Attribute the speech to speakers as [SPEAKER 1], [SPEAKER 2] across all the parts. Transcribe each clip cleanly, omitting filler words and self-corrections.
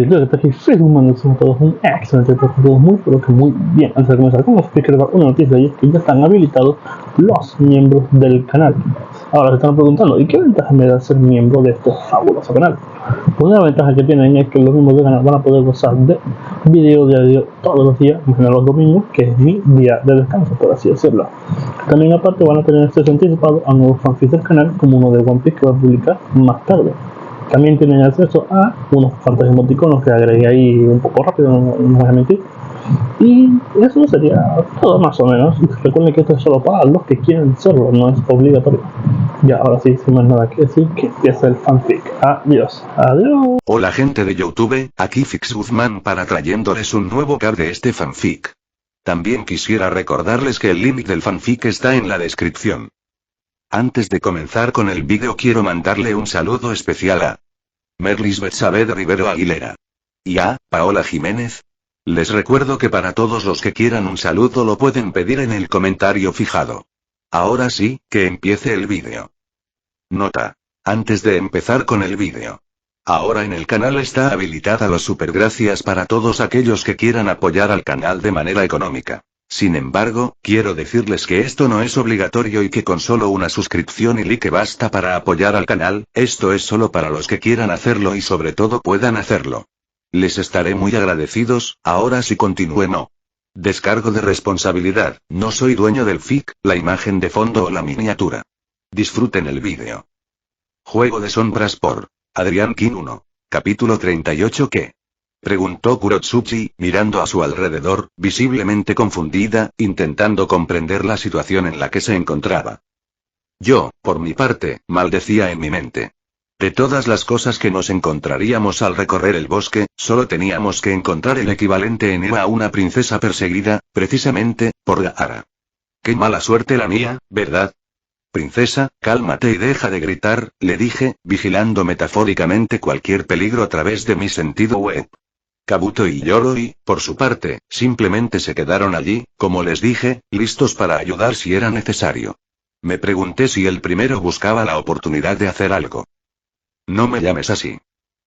[SPEAKER 1] creo que traje Facebook, son todos un excelente, todos muy, pero que muy bien. Antes de comenzar con los que quiero dar una noticia y es que ya están habilitados los miembros del canal. Ahora se están preguntando, ¿y qué ventaja me da ser miembro de este fabuloso canal? Pues una ventaja que tienen es que los miembros del canal van a poder gozar de video diario todos los días, menos los domingos, que es mi día de descanso, por así decirlo. También aparte van a tener acceso anticipado a nuevos fanfics del canal, como uno de One Piece que va a publicar más tarde. También tienen acceso a unos cuantos emoticonos que agregué ahí un poco rápido, no voy a mentir. Y eso sería todo más o menos. Recuerden que esto es solo para los que quieren serlo, no es obligatorio. Ya, ahora sí, sin más nada que decir, que empieza el fanfic. Adiós.
[SPEAKER 2] Hola gente de YouTube, aquí Fix Guzmán para trayéndoles un nuevo cap de este fanfic. También quisiera recordarles que el link del fanfic está en la descripción. Antes de comenzar con el vídeo quiero mandarle un saludo especial a Merlis Betsabé Rivero Aguilera y a Paola Jiménez. Les recuerdo que para todos los que quieran un saludo lo pueden pedir en el comentario fijado. Ahora sí, que empiece el vídeo. Nota. Antes de empezar con el vídeo. Ahora en el canal está habilitada los supergracias para todos aquellos que quieran apoyar al canal de manera económica. Sin embargo, quiero decirles que esto no es obligatorio y que con solo una suscripción y like basta para apoyar al canal, esto es solo para los que quieran hacerlo y sobre todo puedan hacerlo. Les estaré muy agradecidos, ahora sí continúe no. Descargo de responsabilidad, no soy dueño del fic, la imagen de fondo o la miniatura. Disfruten el vídeo. Juego de sombras por Adrián King 1. Capítulo 38 ¿Qué? Preguntó Kurotsuchi, mirando a su alrededor, visiblemente confundida, intentando comprender la situación en la que se encontraba. Yo, por mi parte, maldecía en mi mente. De todas las cosas que nos encontraríamos al recorrer el bosque, solo teníamos que encontrar el equivalente en Eva a una princesa perseguida, precisamente, por Gaara. Qué mala suerte la mía, ¿verdad? Princesa, cálmate y deja de gritar, le dije, vigilando metafóricamente cualquier peligro a través de mi sentido web. Kabuto y Yoroi, por su parte, simplemente se quedaron allí, como les dije, listos para ayudar si era necesario. Me pregunté si el primero buscaba la oportunidad de hacer algo. No me llames así.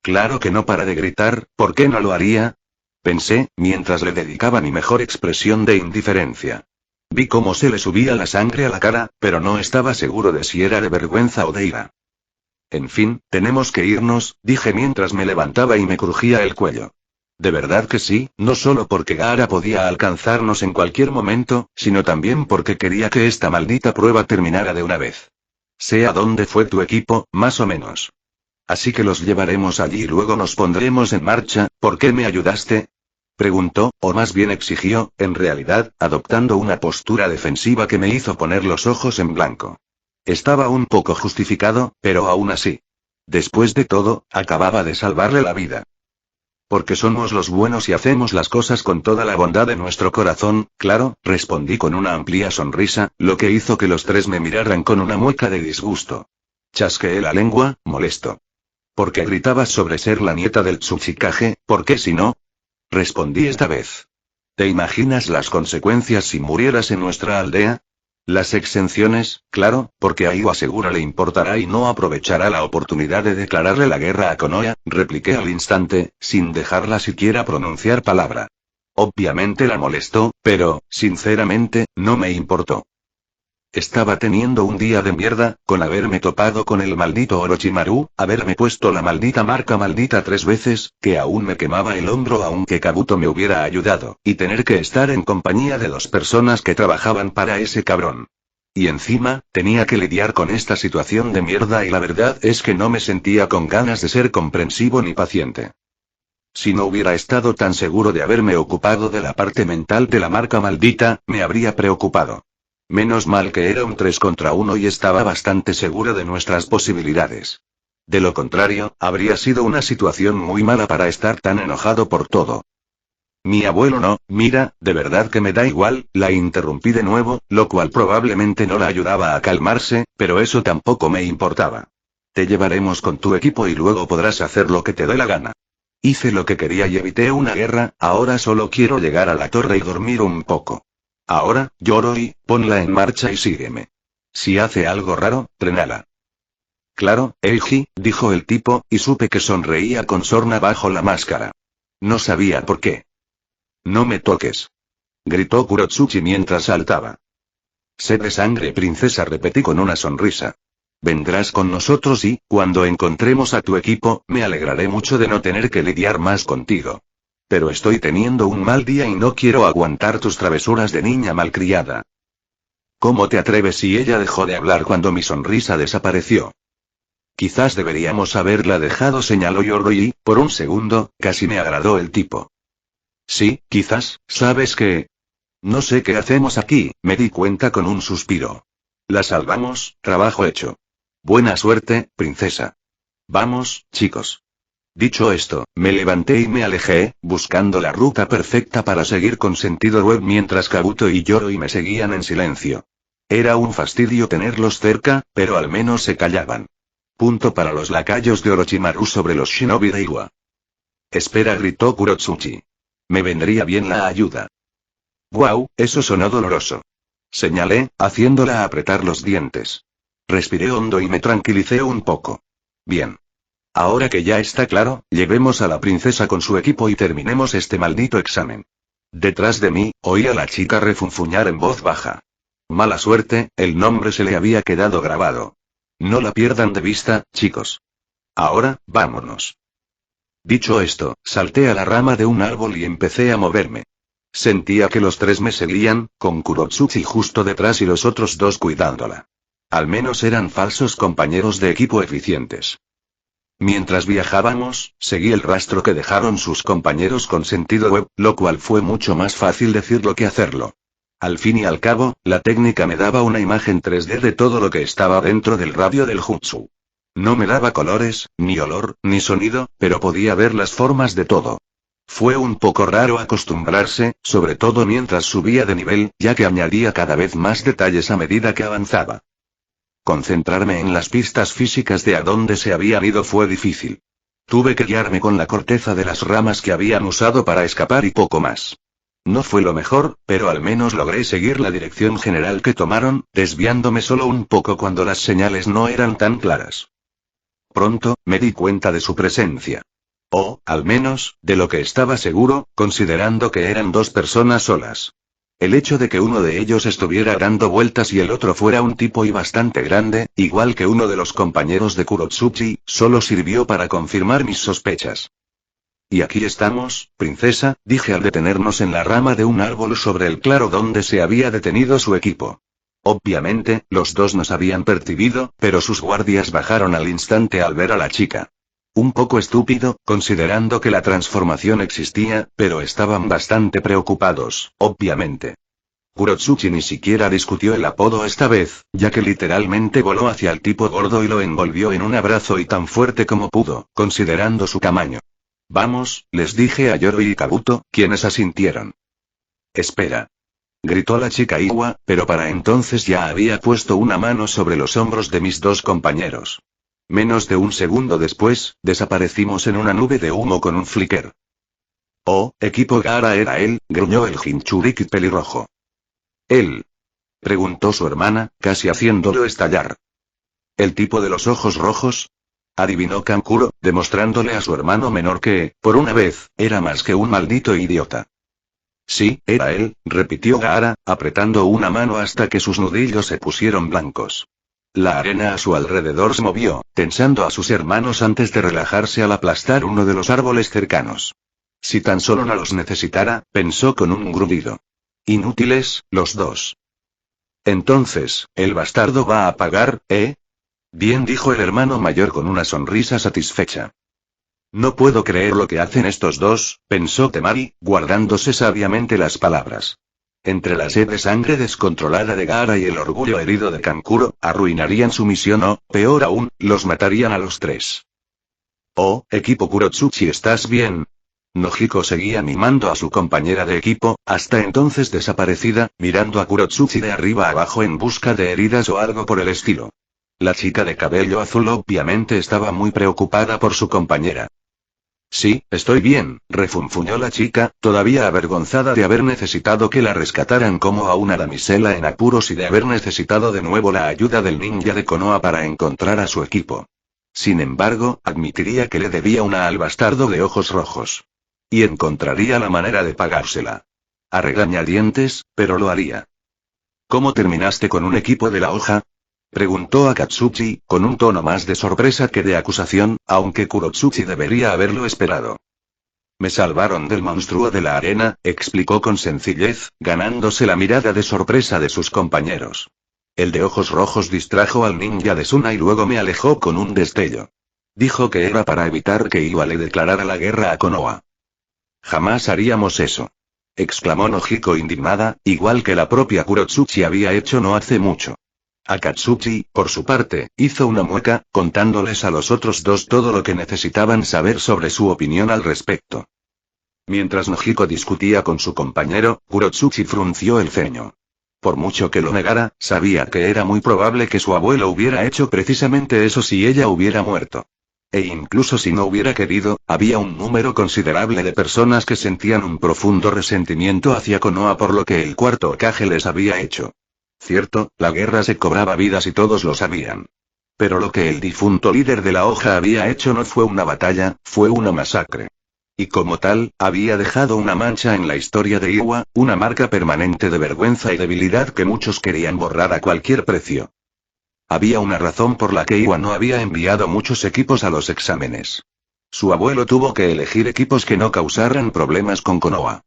[SPEAKER 2] Claro que no para de gritar, ¿por qué no lo haría? Pensé, mientras le dedicaba mi mejor expresión de indiferencia. Vi cómo se le subía la sangre a la cara, pero no estaba seguro de si era de vergüenza o de ira. En fin, tenemos que irnos, dije mientras me levantaba y me crujía el cuello. De verdad que sí, no solo porque Gaara podía alcanzarnos en cualquier momento, sino también porque quería que esta maldita prueba terminara de una vez. Sé a dónde fue tu equipo, más o menos. Así que los llevaremos allí y luego nos pondremos en marcha. ¿Por qué me ayudaste? Preguntó, o más bien exigió, en realidad, adoptando una postura defensiva que me hizo poner los ojos en blanco. Estaba un poco justificado, pero aún así. Después de todo, acababa de salvarle la vida. Porque somos los buenos y hacemos las cosas con toda la bondad de nuestro corazón, claro, respondí con una amplia sonrisa, lo que hizo que los tres me miraran con una mueca de disgusto. Chasqueé la lengua, molesto. ¿Por qué gritabas sobre ser la nieta del Tsuchikage? ¿Por qué si no? Respondí esta vez. ¿Te imaginas las consecuencias si murieras en nuestra aldea? Las exenciones, claro, porque a Iwa seguro le importará y no aprovechará la oportunidad de declararle la guerra a Konoha, repliqué al instante, sin dejarla siquiera pronunciar palabra. Obviamente la molestó, pero, sinceramente, no me importó. Estaba teniendo un día de mierda, con haberme topado con el maldito Orochimaru, haberme puesto la maldita marca maldita 3 veces, que aún me quemaba el hombro aunque Kabuto me hubiera ayudado, y tener que estar en compañía de 2 personas que trabajaban para ese cabrón. Y encima, tenía que lidiar con esta situación de mierda y la verdad es que no me sentía con ganas de ser comprensivo ni paciente. Si no hubiera estado tan seguro de haberme ocupado de la parte mental de la marca maldita, me habría preocupado. Menos mal que era un 3 contra 1 y estaba bastante seguro de nuestras posibilidades. De lo contrario, habría sido una situación muy mala para estar tan enojado por todo. Mi abuelo no, mira, de verdad que me da igual, la interrumpí de nuevo, lo cual probablemente no la ayudaba a calmarse, pero eso tampoco me importaba. Te llevaremos con tu equipo y luego podrás hacer lo que te dé la gana. Hice lo que quería y evité una guerra, ahora solo quiero llegar a la torre y dormir un poco. Ahora, Yoroi, ponla en marcha y sígueme. Si hace algo raro, frenala. Claro, Eiji, dijo el tipo, y supe que sonreía con sorna bajo la máscara. No sabía por qué. No me toques. Gritó Kurotsuchi mientras saltaba. Sed de sangre, princesa, repetí con una sonrisa. Vendrás con nosotros y, cuando encontremos a tu equipo, me alegraré mucho de no tener que lidiar más contigo. Pero estoy teniendo un mal día y no quiero aguantar tus travesuras de niña malcriada. ¿Cómo te atreves? Si ella dejó de hablar cuando mi sonrisa desapareció. Quizás deberíamos haberla dejado, señaló Yoroi y, por un segundo, casi me agradó el tipo. Sí, quizás, ¿sabes qué? No sé qué hacemos aquí, me di cuenta con un suspiro. La salvamos, trabajo hecho. Buena suerte, princesa. Vamos, chicos. Dicho esto, me levanté y me alejé, buscando la ruta perfecta para seguir con sentido web mientras Kabuto y Yoroi me seguían en silencio. Era un fastidio tenerlos cerca, pero al menos se callaban. Punto para los lacayos de Orochimaru sobre los shinobi de Iwa. Espera, gritó Kurotsuchi. Me vendría bien la ayuda. Guau, eso sonó doloroso. Señalé, haciéndola apretar los dientes. Respiré hondo y me tranquilicé un poco. Bien. Ahora que ya está claro, llevemos a la princesa con su equipo y terminemos este maldito examen. Detrás de mí, oí a la chica refunfuñar en voz baja. Mala suerte, el nombre se le había quedado grabado. No la pierdan de vista, chicos. Ahora, vámonos. Dicho esto, salté a la rama de un árbol y empecé a moverme. Sentía que los tres me seguían, con Kurotsuchi justo detrás y los otros dos cuidándola. Al menos eran falsos compañeros de equipo eficientes. Mientras viajábamos, seguí el rastro que dejaron sus compañeros con sentido web, lo cual fue mucho más fácil decirlo que hacerlo. Al fin y al cabo, la técnica me daba una imagen 3D de todo lo que estaba dentro del radio del jutsu. No me daba colores, ni olor, ni sonido, pero podía ver las formas de todo. Fue un poco raro acostumbrarse, sobre todo mientras subía de nivel, ya que añadía cada vez más detalles a medida que avanzaba. Concentrarme en las pistas físicas de a dónde se habían ido fue difícil. Tuve que guiarme con la corteza de las ramas que habían usado para escapar y poco más. No fue lo mejor, pero al menos logré seguir la dirección general que tomaron, desviándome solo un poco cuando las señales no eran tan claras. Pronto, me di cuenta de su presencia. O, al menos, de lo que estaba seguro, considerando que eran dos personas solas. El hecho de que uno de ellos estuviera dando vueltas y el otro fuera un tipo y bastante grande, igual que uno de los compañeros de Kurotsuchi, solo sirvió para confirmar mis sospechas. Y aquí estamos, princesa, dije al detenernos en la rama de un árbol sobre el claro donde se había detenido su equipo. Obviamente, los dos nos habían percibido, pero sus guardias bajaron al instante al ver a la chica. Un poco estúpido, considerando que la transformación existía, pero estaban bastante preocupados, obviamente. Kurotsuchi ni siquiera discutió el apodo esta vez, ya que literalmente voló hacia el tipo gordo y lo envolvió en un abrazo y tan fuerte como pudo, considerando su tamaño. Vamos, les dije a Yoroi y Kabuto, quienes asintieron. Espera. Gritó la chica Iwa, pero para entonces ya había puesto una mano sobre los hombros de mis dos compañeros. Menos de un segundo después, desaparecimos en una nube de humo con un flicker. Oh, equipo Gaara era él, gruñó el Jinchuriki pelirrojo. ¿Él? Preguntó su hermana, casi haciéndolo estallar. ¿El tipo de los ojos rojos? Adivinó Kankuro, demostrándole a su hermano menor que, por una vez, era más que un maldito idiota. Sí, era él, repitió Gaara, apretando una mano hasta que sus nudillos se pusieron blancos. La arena a su alrededor se movió, tensando a sus hermanos antes de relajarse al aplastar uno de los árboles cercanos. Si tan solo no los necesitara, pensó con un gruñido. Inútiles, los dos. Entonces, el bastardo va a pagar, ¿eh? Bien, dijo el hermano mayor con una sonrisa satisfecha. No puedo creer lo que hacen estos dos, pensó Temari, guardándose sabiamente las palabras. Entre la sed de sangre descontrolada de Gaara y el orgullo herido de Kankuro, arruinarían su misión o, peor aún, los matarían a los tres. Oh, equipo Kurotsuchi, ¿estás bien? Nojiko seguía mimando a su compañera de equipo, hasta entonces desaparecida, mirando a Kurotsuchi de arriba abajo en busca de heridas o algo por el estilo. La chica de cabello azul obviamente estaba muy preocupada por su compañera. Sí, estoy bien, refunfuñó la chica, todavía avergonzada de haber necesitado que la rescataran como a una damisela en apuros y de haber necesitado de nuevo la ayuda del ninja de Konoha para encontrar a su equipo. Sin embargo, admitiría que le debía una al bastardo de ojos rojos. Y encontraría la manera de pagársela. A regañadientes, pero lo haría. ¿Cómo terminaste con un equipo de la hoja? Preguntó Akatsuki, con un tono más de sorpresa que de acusación, aunque Kurotsuki debería haberlo esperado. Me salvaron del monstruo de la arena, explicó con sencillez, ganándose la mirada de sorpresa de sus compañeros. El de ojos rojos distrajo al ninja de Suna y luego me alejó con un destello. Dijo que era para evitar que Iwa le declarara la guerra a Konoha. Jamás haríamos eso. Exclamó Nojiko indignada, igual que la propia Kurotsuki había hecho no hace mucho. Akatsuki, por su parte, hizo una mueca, contándoles a los otros dos todo lo que necesitaban saber sobre su opinión al respecto. Mientras Nojiko discutía con su compañero, Kurotsuki frunció el ceño. Por mucho que lo negara, sabía que era muy probable que su abuelo hubiera hecho precisamente eso si ella hubiera muerto. E incluso si no hubiera querido, había un número considerable de personas que sentían un profundo resentimiento hacia Konoha por lo que el cuarto Hokage les había hecho. Cierto, la guerra se cobraba vidas y todos lo sabían. Pero lo que el difunto líder de la hoja había hecho no fue una batalla, fue una masacre. Y como tal, había dejado una mancha en la historia de Iwa, una marca permanente de vergüenza y debilidad que muchos querían borrar a cualquier precio. Había una razón por la que Iwa no había enviado muchos equipos a los exámenes. Su abuelo tuvo que elegir equipos que no causaran problemas con Konoha.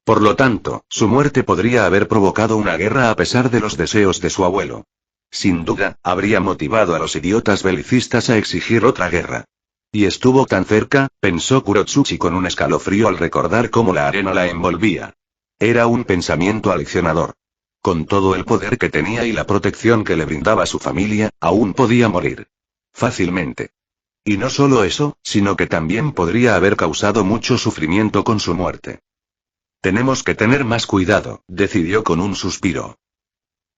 [SPEAKER 2] Por lo tanto, su muerte podría haber provocado una guerra a pesar de los deseos de su abuelo. Sin duda, habría motivado a los idiotas belicistas a exigir otra guerra. Y estuvo tan cerca, pensó Kurotsuki con un escalofrío al recordar cómo la arena la envolvía. Era un pensamiento aleccionador. Con todo el poder que tenía y la protección que le brindaba su familia, aún podía morir. Fácilmente. Y no solo eso, sino que también podría haber causado mucho sufrimiento con su muerte. Tenemos que tener más cuidado, decidió con un suspiro.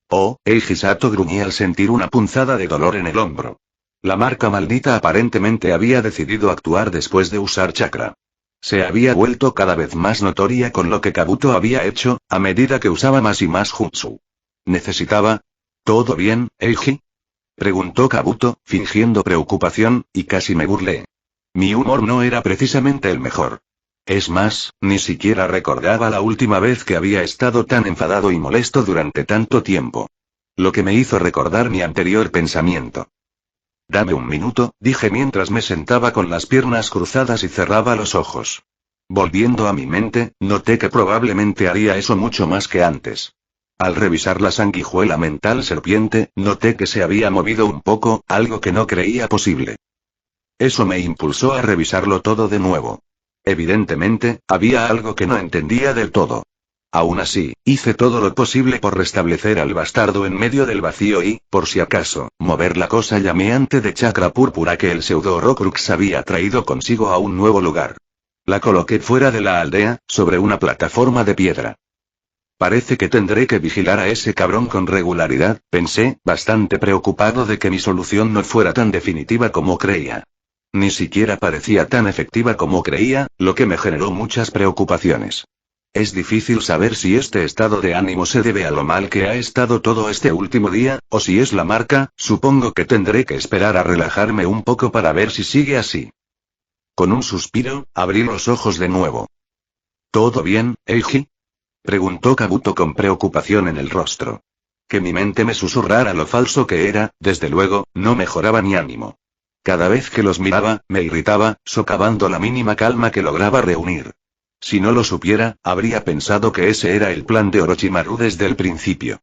[SPEAKER 2] Oh, Eiji Sato gruñó al sentir una punzada de dolor en el hombro. La marca maldita aparentemente había decidido actuar después de usar chakra. Se había vuelto cada vez más notoria con lo que Kabuto había hecho, a medida que usaba más y más jutsu. ¿Necesitaba? ¿Todo bien, Eiji? Preguntó Kabuto, fingiendo preocupación, y casi me burlé. Mi humor no era precisamente el mejor. Es más, ni siquiera recordaba la última vez que había estado tan enfadado y molesto durante tanto tiempo. Lo que me hizo recordar mi anterior pensamiento. Dame un minuto, dije mientras me sentaba con las piernas cruzadas y cerraba los ojos. Volviendo a mi mente, noté que probablemente haría eso mucho más que antes. Al revisar la sanguijuela mental serpiente, noté que se había movido un poco, algo que no creía posible. Eso me impulsó a revisarlo todo de nuevo. Evidentemente, había algo que no entendía del todo. Aún así, hice todo lo posible por restablecer al bastardo en medio del vacío y, por si acaso, mover la cosa llameante de chakra púrpura que el pseudo Horcrux había traído consigo a un nuevo lugar. La coloqué fuera de la aldea, sobre una plataforma de piedra. Parece que tendré que vigilar a ese cabrón con regularidad, pensé, bastante preocupado de que mi solución no fuera tan definitiva como creía. Ni siquiera parecía tan efectiva como creía, lo que me generó muchas preocupaciones. Es difícil saber si este estado de ánimo se debe a lo mal que ha estado todo este último día, o si es la marca. Supongo que tendré que esperar a relajarme un poco para ver si sigue así. Con un suspiro, abrí los ojos de nuevo. ¿Todo bien, Eiji? Preguntó Kabuto con preocupación en el rostro. Que mi mente me susurrara lo falso que era, desde luego, no mejoraba mi ánimo. Cada vez que los miraba, me irritaba, socavando la mínima calma que lograba reunir. Si no lo supiera, habría pensado que ese era el plan de Orochimaru desde el principio.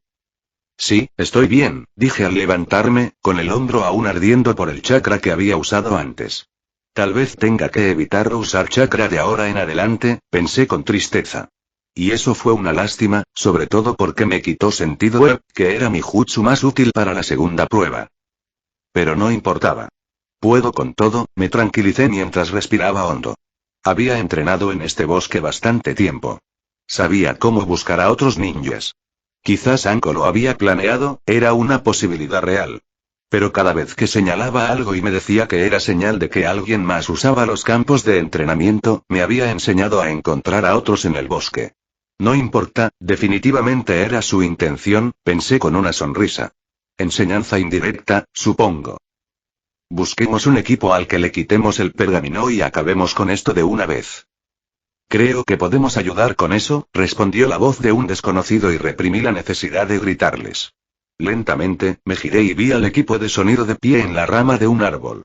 [SPEAKER 2] Sí, estoy bien, dije al levantarme, con el hombro aún ardiendo por el chakra que había usado antes. Tal vez tenga que evitar usar chakra de ahora en adelante, pensé con tristeza. Y eso fue una lástima, sobre todo porque me quitó sentido web, que era mi jutsu más útil para la segunda prueba. Pero no importaba. Puedo con todo, me tranquilicé mientras respiraba hondo. Había entrenado en este bosque bastante tiempo. Sabía cómo buscar a otros ninjas. Quizás Anko lo había planeado, era una posibilidad real. Pero cada vez que señalaba algo y me decía que era señal de que alguien más usaba los campos de entrenamiento, me había enseñado a encontrar a otros en el bosque. No importa, definitivamente era su intención, pensé con una sonrisa. Enseñanza indirecta, supongo. Busquemos un equipo al que le quitemos el pergamino y acabemos con esto de una vez. Creo que podemos ayudar con eso, respondió la voz de un desconocido y reprimí la necesidad de gritarles. Lentamente, me giré y vi al equipo de sonido de pie en la rama de un árbol.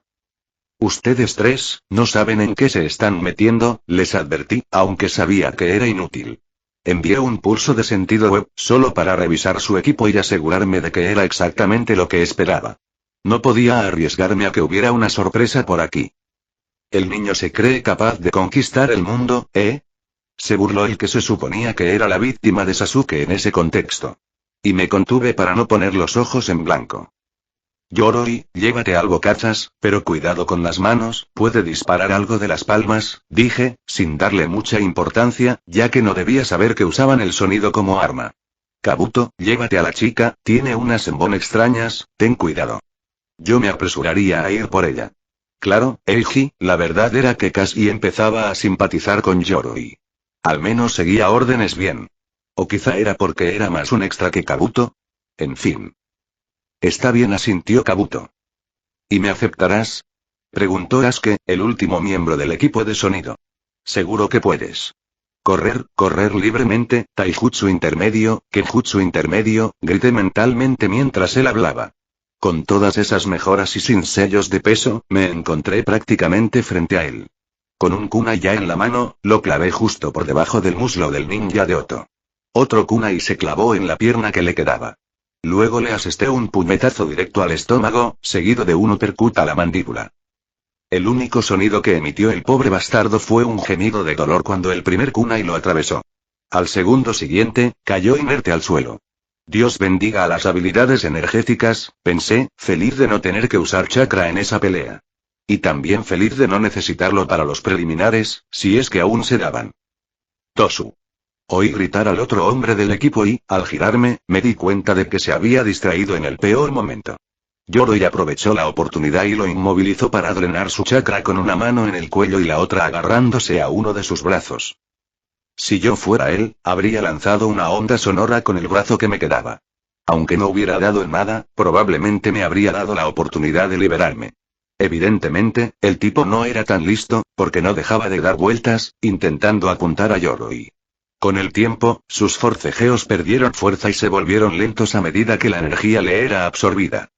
[SPEAKER 2] Ustedes tres, no saben en qué se están metiendo, les advertí, aunque sabía que era inútil. Envié un pulso de sentido web, solo para revisar su equipo y asegurarme de que era exactamente lo que esperaba. No podía arriesgarme a que hubiera una sorpresa por aquí. ¿El niño se cree capaz de conquistar el mundo, eh? Se burló el que se suponía que era la víctima de Sasuke en ese contexto. Y me contuve para no poner los ojos en blanco. Yoroi, llévate algo cachas, pero cuidado con las manos, puede disparar algo de las palmas, dije, sin darle mucha importancia, ya que no debía saber que usaban el sonido como arma. Kabuto, llévate a la chica, tiene unas embón extrañas, ten cuidado. Yo me apresuraría a ir por ella. Claro, Eiji, la verdad era que casi empezaba a simpatizar con Yoroi. Al menos seguía órdenes bien. O quizá era porque era más un extra que Kabuto. En fin. Está bien, asintió Kabuto. ¿Y me aceptarás? Preguntó Asuke, el último miembro del equipo de sonido. Seguro que puedes. Correr libremente, taijutsu intermedio, kenjutsu intermedio, grité mentalmente mientras él hablaba. Con todas esas mejoras y sin sellos de peso, me encontré prácticamente frente a él. Con un kunai ya en la mano, lo clavé justo por debajo del muslo del ninja de Oto. Otro kunai se clavó en la pierna que le quedaba. Luego le asesté un puñetazo directo al estómago, seguido de un uppercut a la mandíbula. El único sonido que emitió el pobre bastardo fue un gemido de dolor cuando el primer kunai lo atravesó. Al segundo siguiente, cayó inerte al suelo. Dios bendiga a las habilidades energéticas, pensé, feliz de no tener que usar chakra en esa pelea. Y también feliz de no necesitarlo para los preliminares, si es que aún se daban. Tosu. Oí gritar al otro hombre del equipo y, al girarme, me di cuenta de que se había distraído en el peor momento. Yoroi aprovechó la oportunidad y lo inmovilizó para drenar su chakra con una mano en el cuello y la otra agarrándose a uno de sus brazos. Si yo fuera él, habría lanzado una onda sonora con el brazo que me quedaba. Aunque no hubiera dado en nada, probablemente me habría dado la oportunidad de liberarme. Evidentemente, el tipo no era tan listo, porque no dejaba de dar vueltas, intentando apuntar a Yoroi. Con el tiempo, sus forcejeos perdieron fuerza y se volvieron lentos a medida que la energía le era absorbida.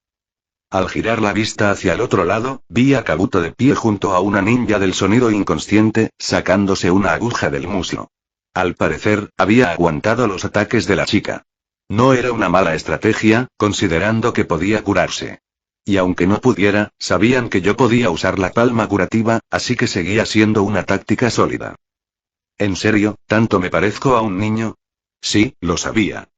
[SPEAKER 2] Al girar la vista hacia el otro lado, vi a Kabuto de pie junto a una ninja del sonido inconsciente, sacándose una aguja del muslo. Al parecer, había aguantado los ataques de la chica. No era una mala estrategia, considerando que podía curarse. Y aunque no pudiera, sabían que yo podía usar la palma curativa, así que seguía siendo una táctica sólida. ¿En serio, tanto me parezco a un niño? Sí, lo sabía.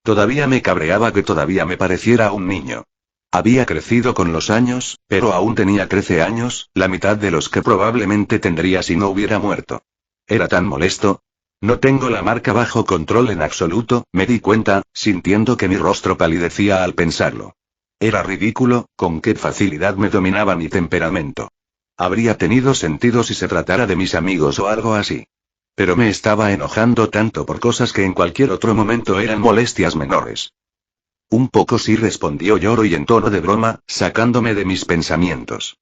[SPEAKER 2] Todavía me cabreaba que todavía me pareciera un niño. Había crecido con los años, pero aún tenía 13 años, la mitad de los que probablemente tendría si no hubiera muerto. Era tan molesto. No tengo la marca bajo control en absoluto, me di cuenta, sintiendo que mi rostro palidecía al pensarlo. Era ridículo, con qué facilidad me dominaba mi temperamento. Habría tenido sentido si se tratara de mis amigos o algo así. Pero me estaba enojando tanto por cosas que en cualquier otro momento eran molestias menores. Un poco sí, respondió Yoroi en tono de broma, sacándome de mis pensamientos.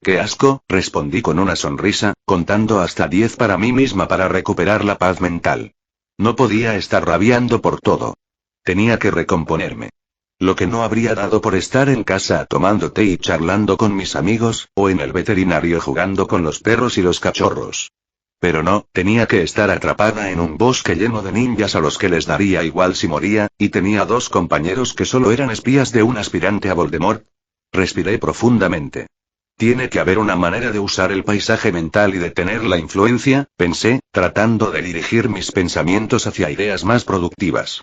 [SPEAKER 2] ¡Qué asco!, respondí con una sonrisa, contando hasta 10 para mí misma para recuperar la paz mental. No podía estar rabiando por todo. Tenía que recomponerme. Lo que no habría dado por estar en casa tomando té y charlando con mis amigos, o en el veterinario jugando con los perros y los cachorros. Pero no, tenía que estar atrapada en un bosque lleno de ninjas a los que les daría igual si moría, y tenía 2 compañeros que solo eran espías de un aspirante a Voldemort. Respiré profundamente. Tiene que haber una manera de usar el paisaje mental y detener la influencia, pensé, tratando de dirigir mis pensamientos hacia ideas más productivas.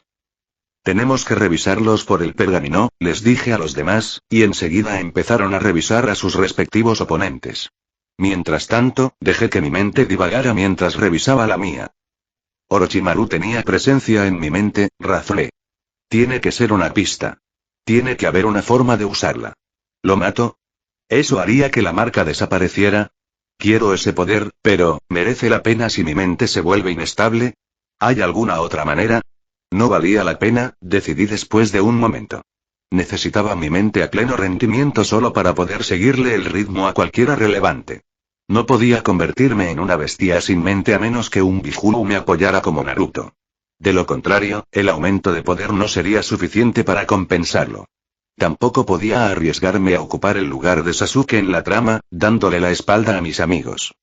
[SPEAKER 2] Tenemos que revisarlos por el pergamino, les dije a los demás, y enseguida empezaron a revisar a sus respectivos oponentes. Mientras tanto, dejé que mi mente divagara mientras revisaba la mía. Orochimaru tenía presencia en mi mente, razoné. Tiene que ser una pista. Tiene que haber una forma de usarla. ¿Lo mato? ¿Eso haría que la marca desapareciera? Quiero ese poder, pero, ¿merece la pena si mi mente se vuelve inestable? ¿Hay alguna otra manera? No valía la pena, decidí después de un momento. Necesitaba mi mente a pleno rendimiento solo para poder seguirle el ritmo a cualquiera relevante. No podía convertirme en una bestia sin mente a menos que un Biju me apoyara como Naruto. De lo contrario, el aumento de poder no sería suficiente para compensarlo. Tampoco podía arriesgarme a ocupar el lugar de Sasuke en la trama, dándole la espalda a mis amigos.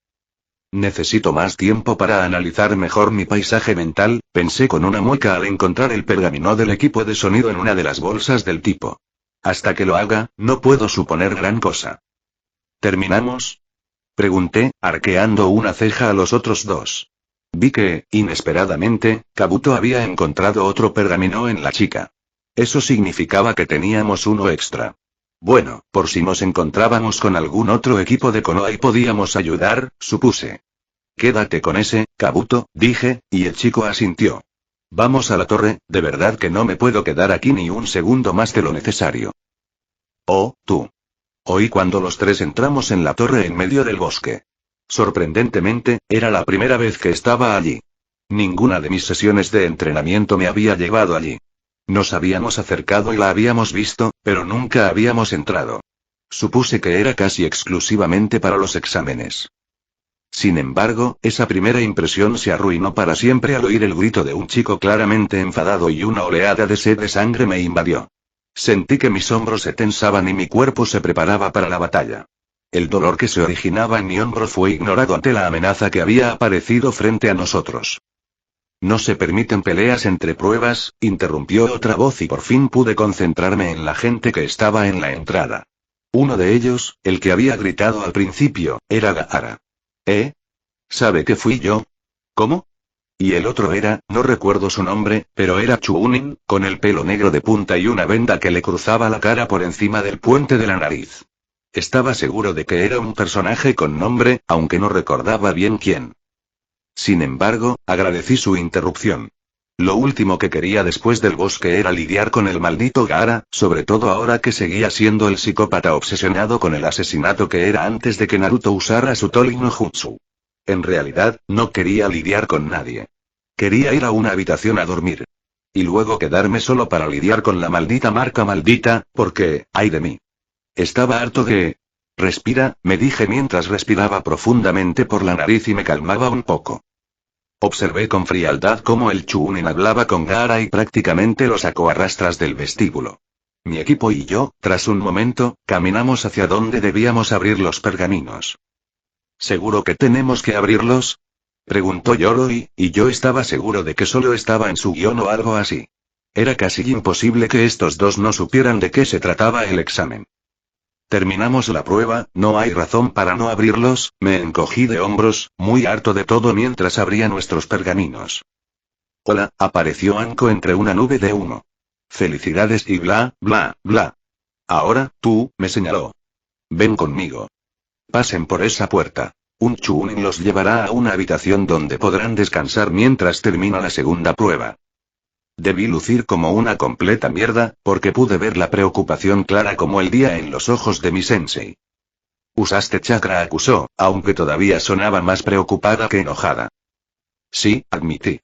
[SPEAKER 2] Necesito más tiempo para analizar mejor mi paisaje mental, pensé con una mueca al encontrar el pergamino del equipo de sonido en una de las bolsas del tipo. Hasta que lo haga, no puedo suponer gran cosa. ¿Terminamos? Pregunté, arqueando una ceja a los otros dos. Vi que, inesperadamente, Kabuto había encontrado otro pergamino en la chica. Eso significaba que teníamos uno extra. Bueno, por si nos encontrábamos con algún otro equipo de Konoha y podíamos ayudar, supuse. Quédate con ese, Kabuto, dije, y el chico asintió. Vamos a la torre, de verdad que no me puedo quedar aquí ni un segundo más de lo necesario. Oh, tú. Oí cuando los tres entramos en la torre en medio del bosque. Sorprendentemente, era la primera vez que estaba allí. Ninguna de mis sesiones de entrenamiento me había llevado allí. Nos habíamos acercado y la habíamos visto, pero nunca habíamos entrado. Supuse que era casi exclusivamente para los exámenes. Sin embargo, esa primera impresión se arruinó para siempre al oír el grito de un chico claramente enfadado y una oleada de sed de sangre me invadió. Sentí que mis hombros se tensaban y mi cuerpo se preparaba para la batalla. El dolor que se originaba en mi hombro fue ignorado ante la amenaza que había aparecido frente a nosotros. No se permiten peleas entre pruebas, interrumpió otra voz y por fin pude concentrarme en la gente que estaba en la entrada. Uno de ellos, el que había gritado al principio, era Gaara. ¿Sabe que fui yo? ¿Cómo? Y el otro era, no recuerdo su nombre, pero era Chunin, con el pelo negro de punta y una venda que le cruzaba la cara por encima del puente de la nariz. Estaba seguro de que era un personaje con nombre, aunque no recordaba bien quién. Sin embargo, agradecí su interrupción. Lo último que quería después del bosque era lidiar con el maldito Gaara, sobre todo ahora que seguía siendo el psicópata obsesionado con el asesinato que era antes de que Naruto usara su Tolling no Jutsu. En realidad, no quería lidiar con nadie. Quería ir a una habitación a dormir. Y luego quedarme solo para lidiar con la maldita marca maldita, porque, ay de mí. Estaba harto de... Respira, me dije mientras respiraba profundamente por la nariz y me calmaba un poco. Observé con frialdad cómo el Chunin hablaba con Gaara y prácticamente lo sacó a rastras del vestíbulo. Mi equipo y yo, tras un momento, caminamos hacia donde debíamos abrir los pergaminos. ¿Seguro que tenemos que abrirlos? Preguntó Yoroi, y yo estaba seguro de que solo estaba en su guión o algo así. Era casi imposible que estos dos no supieran de qué se trataba el examen. Terminamos la prueba, no hay razón para no abrirlos, me encogí de hombros, muy harto de todo mientras abría nuestros pergaminos. Hola, apareció Anko entre una nube de humo. Felicidades y bla, bla, bla. Ahora, tú, me señaló. Ven conmigo. Pasen por esa puerta. Un Chunin los llevará a una habitación donde podrán descansar mientras termina la segunda prueba. Debí lucir como una completa mierda, porque pude ver la preocupación clara como el día en los ojos de mi sensei. Usaste chakra, acusó, aunque todavía sonaba más preocupada que enojada. Sí, admití.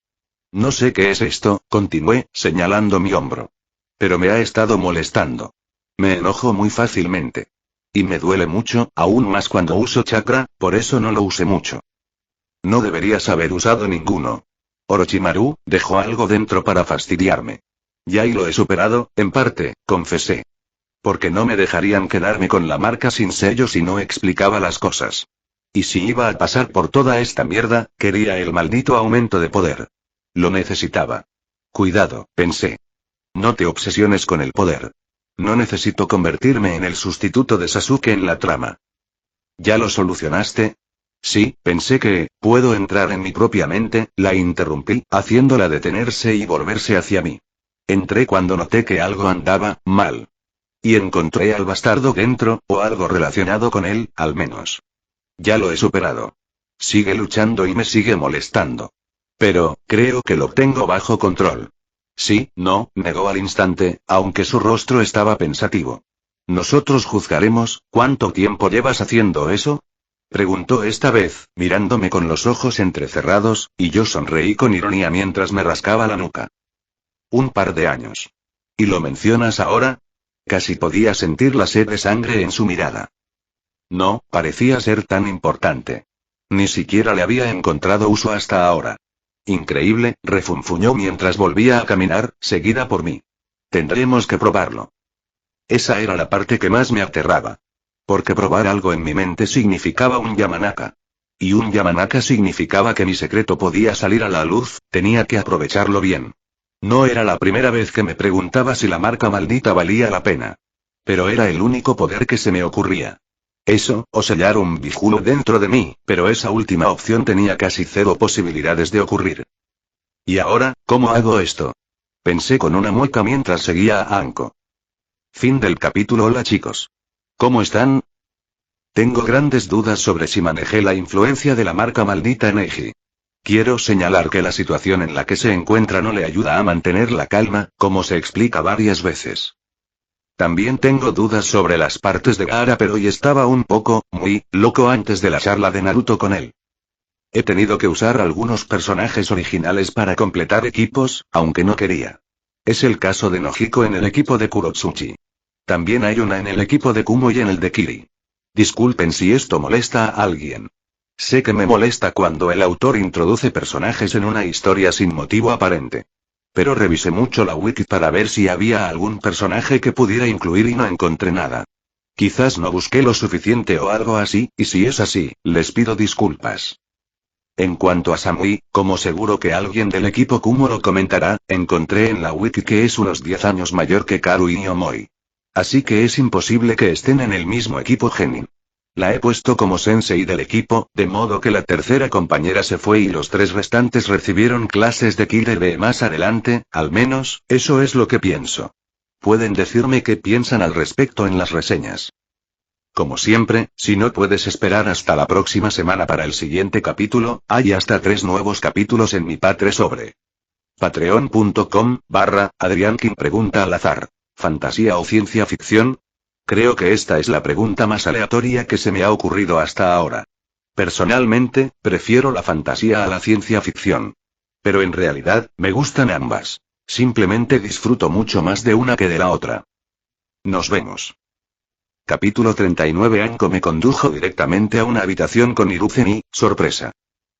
[SPEAKER 2] No sé qué es esto, continué, señalando mi hombro. Pero me ha estado molestando. Me enojo muy fácilmente. Y me duele mucho, aún más cuando uso chakra, por eso no lo usé mucho. No deberías haber usado ninguno. Orochimaru, dejó algo dentro para fastidiarme. Ya y lo he superado, en parte, confesé. Porque no me dejarían quedarme con la marca sin sello si no explicaba las cosas. Y si iba a pasar por toda esta mierda, quería el maldito aumento de poder. Lo necesitaba. Cuidado, pensé. No te obsesiones con el poder. No necesito convertirme en el sustituto de Sasuke en la trama. ¿Ya lo solucionaste? Sí, pensé que, puedo entrar en mi propia mente, la interrumpí, haciéndola detenerse y volverse hacia mí. Entré cuando noté que algo andaba mal. Y encontré al bastardo dentro, o algo relacionado con él, al menos. Ya lo he superado. Sigue luchando y me sigue molestando. Pero, creo que lo tengo bajo control. Sí, no, negó al instante, aunque su rostro estaba pensativo. Nosotros juzgaremos, ¿cuánto tiempo llevas haciendo eso? Preguntó esta vez, mirándome con los ojos entrecerrados, y yo sonreí con ironía mientras me rascaba la nuca. Un par de años. ¿Y lo mencionas ahora? Casi podía sentir la sed de sangre en su mirada. No, parecía ser tan importante. Ni siquiera le había encontrado uso hasta ahora. Increíble, refunfuñó mientras volvía a caminar, seguida por mí. Tendremos que probarlo. Esa era la parte que más me aterraba. Porque probar algo en mi mente significaba un Yamanaka. Y un Yamanaka significaba que mi secreto podía salir a la luz, tenía que aprovecharlo bien. No era la primera vez que me preguntaba si la marca maldita valía la pena. Pero era el único poder que se me ocurría. Eso, o sellar un vínculo dentro de mí, pero esa última opción tenía casi cero posibilidades de ocurrir. ¿Y ahora, cómo hago esto? Pensé con una mueca mientras seguía a Anko. Fin del capítulo. Hola chicos. ¿Cómo están? Tengo grandes dudas sobre si manejé la influencia de la marca maldita en Eiji. Quiero señalar que la situación en la que se encuentra no le ayuda a mantener la calma, como se explica varias veces. También tengo dudas sobre las partes de Gaara, pero hoy estaba un poco, muy, loco antes de la charla de Naruto con él. He tenido que usar algunos personajes originales para completar equipos, aunque no quería. Es el caso de Nojiko en el equipo de Kurotsuchi. También hay una en el equipo de Kumo y en el de Kiri. Disculpen si esto molesta a alguien. Sé que me molesta cuando el autor introduce personajes en una historia sin motivo aparente. Pero revisé mucho la wiki para ver si había algún personaje que pudiera incluir y no encontré nada. Quizás no busqué lo suficiente o algo así, y si es así, les pido disculpas. En cuanto a Samui, como seguro que alguien del equipo Kumo lo comentará, encontré en la wiki que es unos 10 años mayor que Karu y Omoi. Así que es imposible que estén en el mismo equipo genin. La he puesto como sensei del equipo, de modo que la tercera compañera se fue y los 3 restantes recibieron clases de Kirebe más adelante, al menos, eso es lo que pienso. Pueden decirme qué piensan al respecto en las reseñas. Como siempre, si no puedes esperar hasta la próxima semana para el siguiente capítulo, hay hasta 3 nuevos capítulos en mi Patre sobre patreon.com/Adriankin pregunta al azar. ¿Fantasía o ciencia ficción? Creo que esta es la pregunta más aleatoria que se me ha ocurrido hasta ahora. Personalmente, prefiero la fantasía a la ciencia ficción. Pero en realidad, me gustan ambas. Simplemente disfruto mucho más de una que de la otra. Nos vemos. Capítulo 39. Anko me condujo directamente a una habitación con Hiruzen y, sorpresa,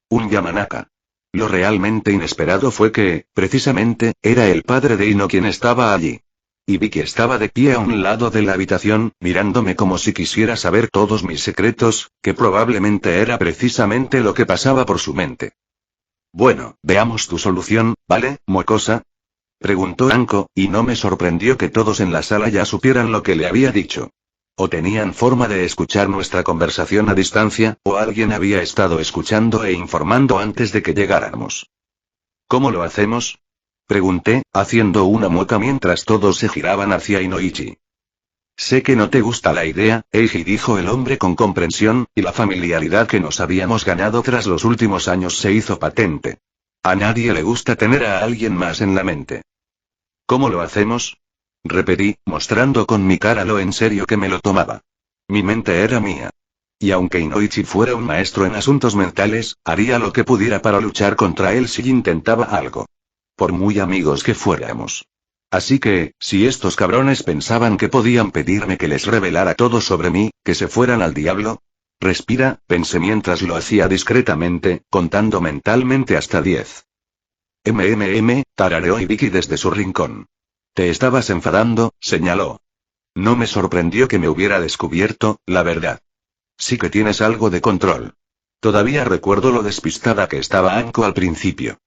[SPEAKER 2] un Yamanaka. Lo realmente inesperado fue que, precisamente, era el padre de Ino quien estaba allí. Y vi que estaba de pie a un lado de la habitación, mirándome como si quisiera saber todos mis secretos, que probablemente era precisamente lo que pasaba por su mente. Bueno, veamos tu solución, ¿vale, mocosa? Preguntó Anko, y no me sorprendió que todos en la sala ya supieran lo que le había dicho. O tenían forma de escuchar nuestra conversación a distancia, o alguien había estado escuchando e informando antes de que llegáramos. ¿Cómo lo hacemos? Pregunté, haciendo una mueca mientras todos se giraban hacia Inoichi. Sé que no te gusta la idea, Eiji, dijo el hombre con comprensión, y la familiaridad que nos habíamos ganado tras los últimos años se hizo patente. A nadie le gusta tener a alguien más en la mente. ¿Cómo lo hacemos? Repetí, mostrando con mi cara lo en serio que me lo tomaba. Mi mente era mía. Y aunque Inoichi fuera un maestro en asuntos mentales, haría lo que pudiera para luchar contra él si intentaba algo. Por muy amigos que fuéramos. Así que, si estos cabrones pensaban que podían pedirme que les revelara todo sobre mí, que se fueran al diablo. Respira, pensé mientras lo hacía discretamente, contando mentalmente hasta 10. Tarareó Ibiki desde su rincón. Te estabas enfadando, señaló. No me sorprendió que me hubiera descubierto, la verdad. Sí que tienes algo de control. Todavía recuerdo lo despistada que estaba Anko al principio.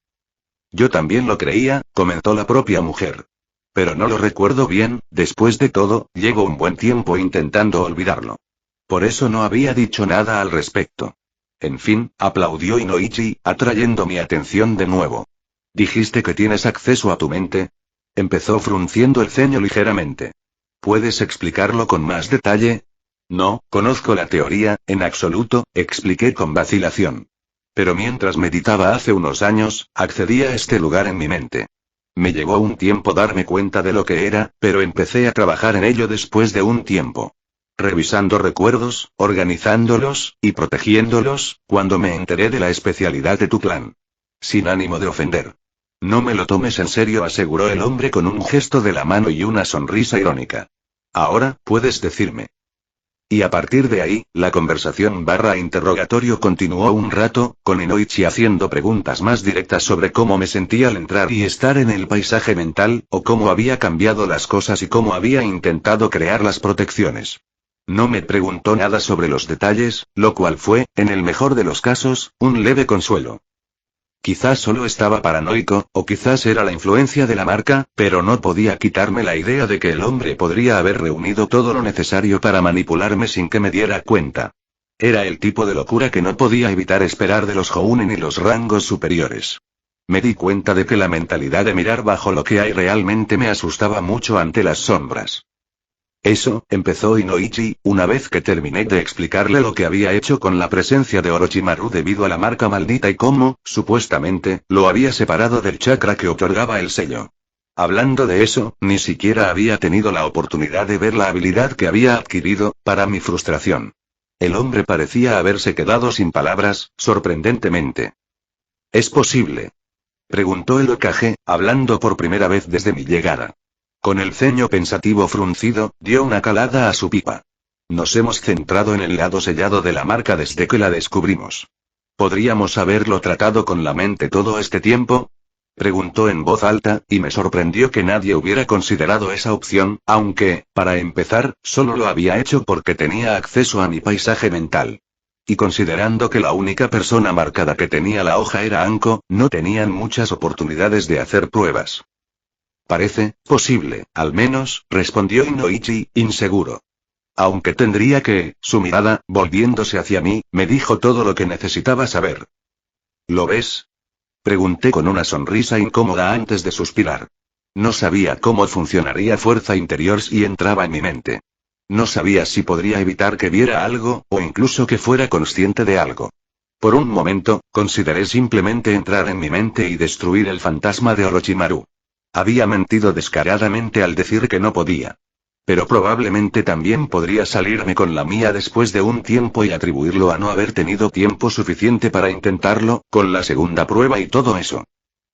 [SPEAKER 2] Yo también lo creía, comentó la propia mujer. Pero no lo recuerdo bien, después de todo, llevo un buen tiempo intentando olvidarlo. Por eso no había dicho nada al respecto. En fin, aplaudió Inoichi, atrayendo mi atención de nuevo. ¿Dijiste que tienes acceso a tu mente? Empezó frunciendo el ceño ligeramente. ¿Puedes explicarlo con más detalle? No, conozco la teoría, en absoluto, expliqué con vacilación. Pero mientras meditaba hace unos años, accedí a este lugar en mi mente. Me llevó un tiempo darme cuenta de lo que era, pero empecé a trabajar en ello después de un tiempo. Revisando recuerdos, organizándolos, y protegiéndolos, cuando me enteré de la especialidad de tu clan. Sin ánimo de ofender. No me lo tomes en serio, aseguró el hombre con un gesto de la mano y una sonrisa irónica. Ahora, puedes decirme. Y a partir de ahí, la conversación / interrogatorio continuó un rato, con Inoichi haciendo preguntas más directas sobre cómo me sentía al entrar y estar en el paisaje mental, o cómo había cambiado las cosas y cómo había intentado crear las protecciones. No me preguntó nada sobre los detalles, lo cual fue, en el mejor de los casos, un leve consuelo. Quizás solo estaba paranoico, o quizás era la influencia de la marca, pero no podía quitarme la idea de que el hombre podría haber reunido todo lo necesario para manipularme sin que me diera cuenta. Era el tipo de locura que no podía evitar esperar de los Jounin y los rangos superiores. Me di cuenta de que la mentalidad de mirar bajo lo que hay realmente me asustaba mucho ante las sombras. Eso, empezó Inoichi, una vez que terminé de explicarle lo que había hecho con la presencia de Orochimaru debido a la marca maldita y cómo, supuestamente, lo había separado del chakra que otorgaba el sello. Hablando de eso, ni siquiera había tenido la oportunidad de ver la habilidad que había adquirido, para mi frustración. El hombre parecía haberse quedado sin palabras, sorprendentemente. ¿Es posible?, preguntó el Hokage, hablando por primera vez desde mi llegada. Con el ceño pensativo fruncido, dio una calada a su pipa. Nos hemos centrado en el lado sellado de la marca desde que la descubrimos. ¿Podríamos haberlo tratado con la mente todo este tiempo?, preguntó en voz alta, y me sorprendió que nadie hubiera considerado esa opción, aunque, para empezar, solo lo había hecho porque tenía acceso a mi paisaje mental. Y considerando que la única persona marcada que tenía la hoja era Anko, no tenían muchas oportunidades de hacer pruebas. Parece posible, al menos, respondió Inoichi, inseguro. Aunque tendría que, su mirada, volviéndose hacia mí, me dijo todo lo que necesitaba saber. ¿Lo ves?, pregunté con una sonrisa incómoda antes de suspirar. No sabía cómo funcionaría fuerza interior si entraba en mi mente. No sabía si podría evitar que viera algo, o incluso que fuera consciente de algo. Por un momento, consideré simplemente entrar en mi mente y destruir el fantasma de Orochimaru. Había mentido descaradamente al decir que no podía. Pero probablemente también podría salirme con la mía después de un tiempo y atribuirlo a no haber tenido tiempo suficiente para intentarlo, con la segunda prueba y todo eso.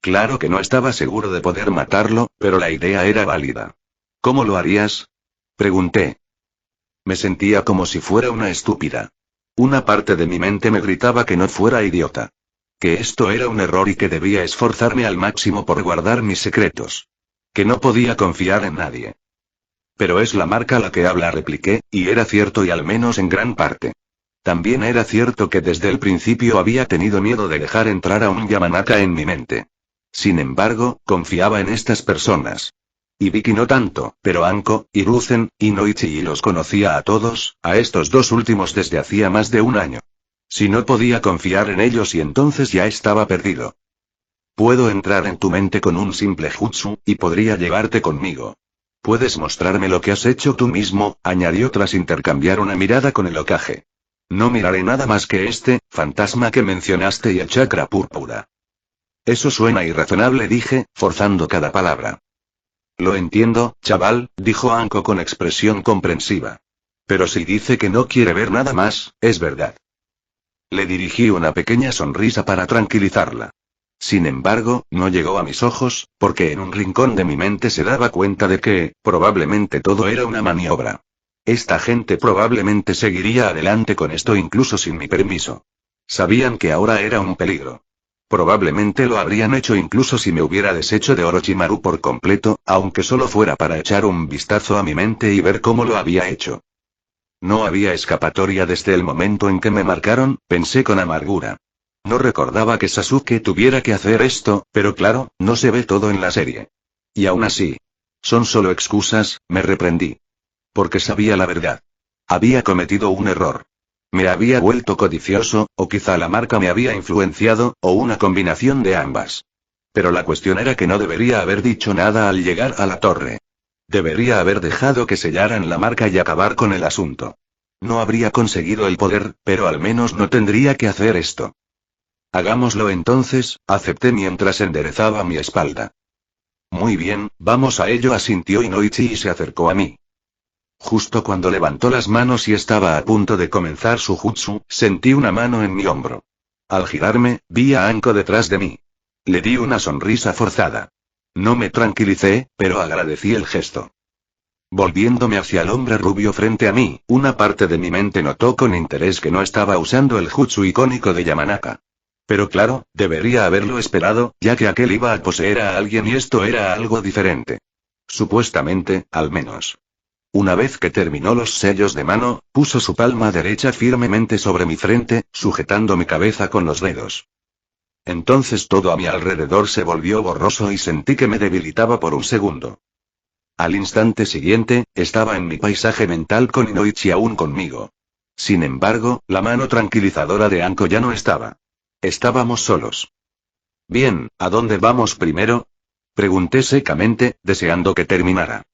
[SPEAKER 2] Claro que no estaba seguro de poder matarlo, pero la idea era válida. ¿Cómo lo harías?, pregunté. Me sentía como si fuera una estúpida. Una parte de mi mente me gritaba que no fuera idiota. Que esto era un error y que debía esforzarme al máximo por guardar mis secretos. Que no podía confiar en nadie. Pero es la marca la que habla, repliqué, y era cierto y al menos en gran parte. También era cierto que desde el principio había tenido miedo de dejar entrar a un Yamanaka en mi mente. Sin embargo, confiaba en estas personas. Y Vicky no tanto, pero Anko, Hiruzen, Inoichi y los conocía a todos, a estos dos últimos desde hacía más de un año. Si no podía confiar en ellos y entonces ya estaba perdido. Puedo entrar en tu mente con un simple jutsu, y podría llevarte conmigo. Puedes mostrarme lo que has hecho tú mismo, añadió tras intercambiar una mirada con el Hokage. No miraré nada más que este fantasma que mencionaste y el chakra púrpura. Eso suena irrazonable, dije, forzando cada palabra. Lo entiendo, chaval, dijo Anko con expresión comprensiva. Pero si dice que no quiere ver nada más, es verdad. Le dirigí una pequeña sonrisa para tranquilizarla. Sin embargo, no llegó a mis ojos, porque en un rincón de mi mente se daba cuenta de que, probablemente todo era una maniobra. Esta gente probablemente seguiría adelante con esto incluso sin mi permiso. Sabían que ahora era un peligro. Probablemente lo habrían hecho incluso si me hubiera deshecho de Orochimaru por completo, aunque solo fuera para echar un vistazo a mi mente y ver cómo lo había hecho. No había escapatoria desde el momento en que me marcaron, pensé con amargura. No recordaba que Sasuke tuviera que hacer esto, pero claro, no se ve todo en la serie. Y aún así. Son solo excusas, me reprendí. Porque sabía la verdad. Había cometido un error. Me había vuelto codicioso, o quizá la marca me había influenciado, o una combinación de ambas. Pero la cuestión era que no debería haber dicho nada al llegar a la torre. Debería haber dejado que sellaran la marca y acabar con el asunto. No habría conseguido el poder, pero al menos no tendría que hacer esto. Hagámoslo entonces, acepté mientras enderezaba mi espalda. Muy bien, vamos a ello, asintió Inoichi y se acercó a mí. Justo cuando levantó las manos y estaba a punto de comenzar su jutsu, sentí una mano en mi hombro. Al girarme, vi a Anko detrás de mí. Le di una sonrisa forzada. No me tranquilicé, pero agradecí el gesto. Volviéndome hacia el hombre rubio frente a mí, una parte de mi mente notó con interés que no estaba usando el jutsu icónico de Yamanaka. Pero claro, debería haberlo esperado, ya que aquel iba a poseer a alguien y esto era algo diferente. Supuestamente, al menos. Una vez que terminó los sellos de mano, puso su palma derecha firmemente sobre mi frente, sujetando mi cabeza con los dedos. Entonces todo a mi alrededor se volvió borroso y sentí que me debilitaba por un segundo. Al instante siguiente, estaba en mi paisaje mental con Inoichi aún conmigo. Sin embargo, la mano tranquilizadora de Anko ya no estaba. Estábamos solos. Bien, ¿a dónde vamos primero? Pregunté secamente, deseando que terminara.